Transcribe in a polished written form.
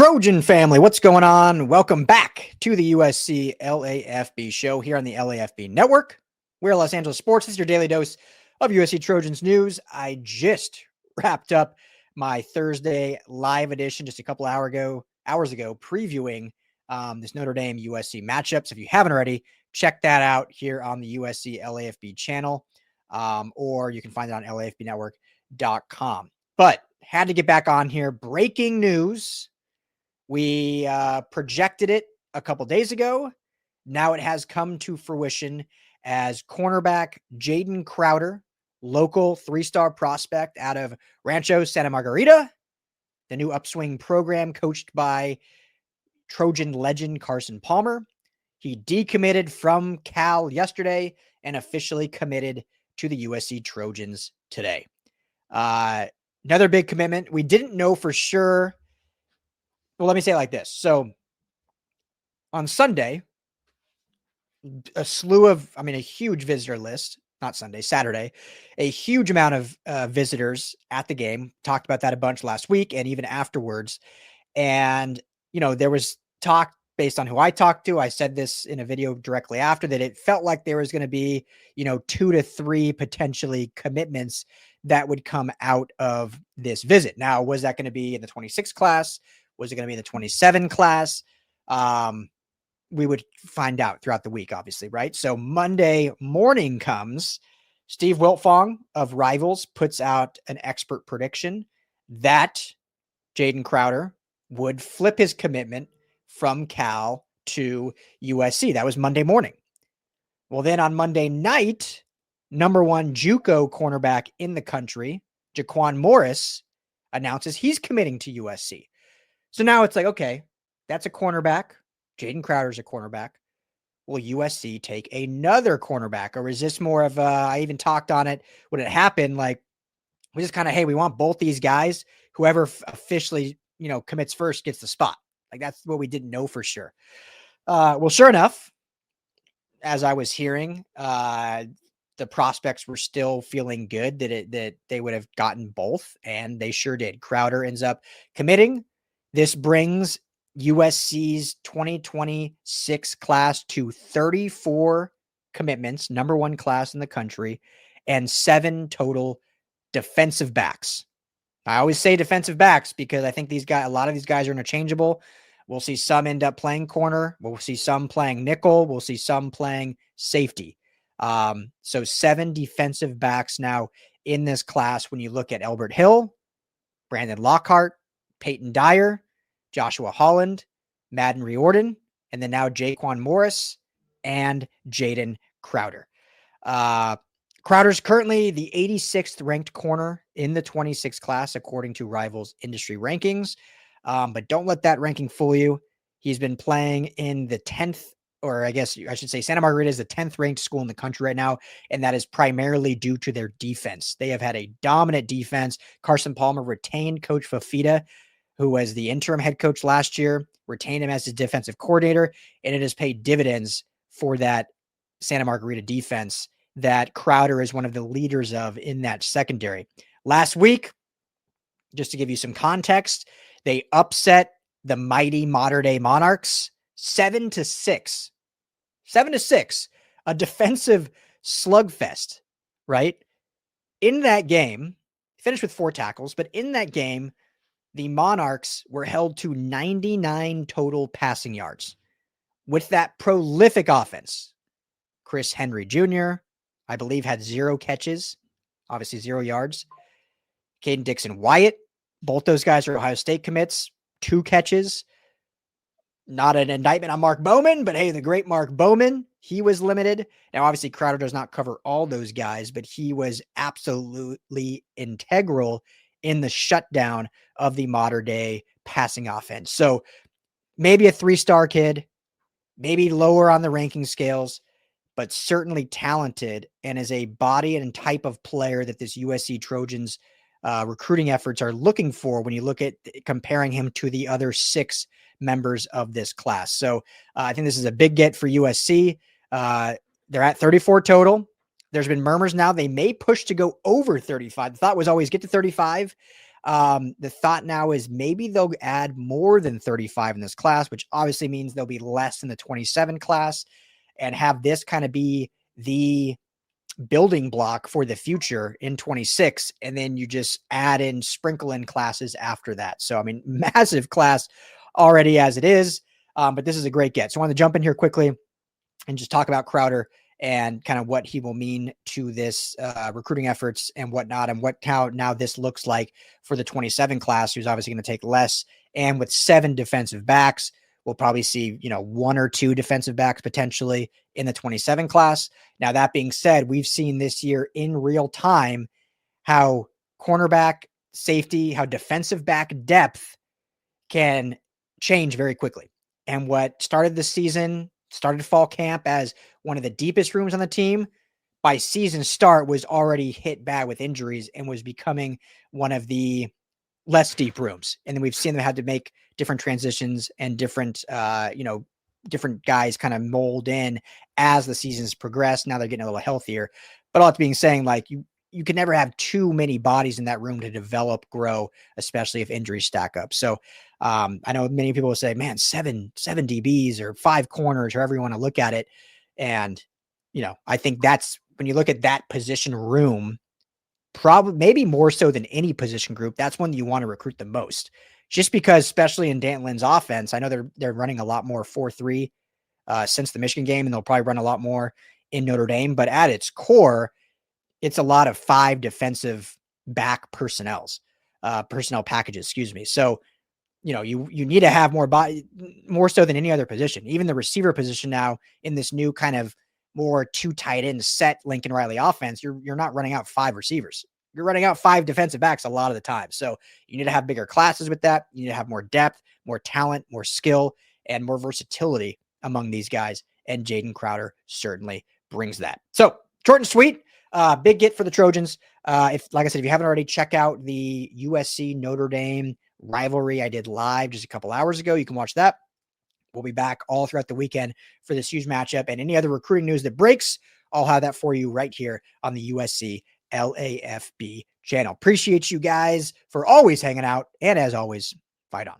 Trojan family, what's going on? Welcome back to the USC LAFB show here on the LAFB network. We're Los Angeles Sports. This is your daily dose of USC Trojans news. I just wrapped up my Thursday live edition just a couple hours ago, previewing this Notre Dame USC matchup. So if you haven't already, check that out here on the USC LAFB channel, or you can find it on LAFBnetwork.com. But had to get back on here. Breaking news. We projected it a couple days ago. Now it has come to fruition as cornerback Jaden Crowder, local 3-star prospect out of Rancho Santa Margarita, the new upswing program coached by Trojan legend Carson Palmer. He decommitted from Cal yesterday and officially committed to the USC Trojans today. Another big commitment. We didn't know for sure. Well, let me say it like this. So on Sunday, a huge visitor list, not Sunday, Saturday, a huge amount of visitors at the game. Talked about that a bunch last week and even afterwards. And, there was talk based on who I talked to. I said this in a video directly after that. It felt like there was going to be, 2 to 3 potentially commitments that would come out of this visit. Now, was that going to be in the 26 class? Was it going to be in the 27 class? We would find out throughout the week, obviously, right? So Monday morning comes, Steve Wiltfong of Rivals puts out an expert prediction that Jaden Crowder would flip his commitment from Cal to USC. That was Monday morning. Well, then on Monday night, number 1 JUCO cornerback in the country, Jaquan Morris, announces he's committing to USC. So now it's like, okay, that's a cornerback. Jaden Crowder's a cornerback. Will USC take another cornerback? Or is this more of I even talked on it when it happened, like we just kind of, hey, we want both these guys. Whoever officially, commits first gets the spot. Like that's what we didn't know for sure. Well, sure enough, as I was hearing, the prospects were still feeling good that they would have gotten both, and they sure did. Crowder ends up committing. This brings USC's 2026 class to 34 commitments, number 1 class in the country, and 7 total defensive backs. I always say defensive backs because I think a lot of these guys are interchangeable. We'll see some end up playing corner. We'll see some playing nickel. We'll see some playing safety. So 7 defensive backs now in this class. When you look at Elbert Hill, Brandon Lockhart, Peyton Dyer, Joshua Holland, Madden Riordan, and then now Jaquan Morris and Jaden Crowder. Crowder's currently the 86th ranked corner in the 26 class, according to Rivals industry rankings. But don't let that ranking fool you. He's been playing in the 10th, or I guess I should say Santa Margarita is the 10th ranked school in the country right now. And that is primarily due to their defense. They have had a dominant defense. Carson Palmer retained Coach Fafita, who was the interim head coach last year, retained him as his defensive coordinator, and it has paid dividends for that Santa Margarita defense that Crowder is one of the leaders of in that secondary. Last week, just to give you some context, they upset the mighty Mater Dei Monarchs 7-6. 7-6, a defensive slugfest, right? In that game, finished with 4 tackles, but in that game, the Monarchs were held to 99 total passing yards with that prolific offense. Chris Henry Jr., I believe, had 0 catches, obviously 0 yards. Caden Dixon-Wyatt, both those guys are Ohio State commits, 2 catches. Not an indictment on Mark Bowman, but hey, the great Mark Bowman, he was limited. Now, obviously, Crowder does not cover all those guys, but he was absolutely integral in the shutdown of the Mater Dei passing offense. So maybe a 3-star kid, maybe lower on the ranking scales, but certainly talented and is a body and type of player that this USC Trojans recruiting efforts are looking for when you look at comparing him to the other 6 members of this class. So I think this is a big get for USC. They're at 34 total. There's been murmurs now they may push to go over 35. The thought was always get to 35. The thought now is maybe they'll add more than 35 in this class, which obviously means there'll be less in the 27 class, and have this kind of be the building block for the future in 26. And then you just sprinkle in classes after that. So, I mean, massive class already as it is. But this is a great get. So I want to jump in here quickly and just talk about Crowder and kind of what he will mean to this recruiting efforts and whatnot, and how now this looks like for the 27 class, who's obviously going to take less. And with 7 defensive backs, we'll probably see, 1 or 2 defensive backs potentially in the 27 class. Now, that being said, we've seen this year in real time how cornerback, safety, how defensive back depth can change very quickly. And what started fall camp as one of the deepest rooms on the team, by season start was already hit bad with injuries and was becoming one of the less deep rooms. And then we've seen them had to make different transitions and different guys kind of mold in as the seasons progress. Now they're getting a little healthier, but all that being saying, like, you can never have too many bodies in that room to develop, grow, especially if injuries stack up. So I know many people will say, man, seven DBs or 5 corners, however you want to look at it. And, I think that's when you look at that position room, probably maybe more so than any position group, that's one that you want to recruit the most, just because, especially in Dan Lynn's offense, I know they're running a lot more 4-3 since the Michigan game, and they'll probably run a lot more in Notre Dame. But at its core, it's a lot of 5 defensive back personnel packages, excuse me. So, you need to have more so than any other position. Even the receiver position now in this new kind of more 2 tight end set Lincoln Riley offense, you're not running out 5 receivers. You're running out 5 defensive backs a lot of the time. So you need to have bigger classes with that. You need to have more depth, more talent, more skill, and more versatility among these guys. And Jaden Crowder certainly brings that. So short and sweet, big get for the Trojans. If you haven't already, check out the USC Notre Dame rivalry I did live just a couple hours ago. You can watch that. We'll be back all throughout the weekend for this huge matchup, and any other recruiting news that breaks, I'll have that for you right here on the USC LAFB channel. Appreciate you guys for always hanging out. And as always, fight on.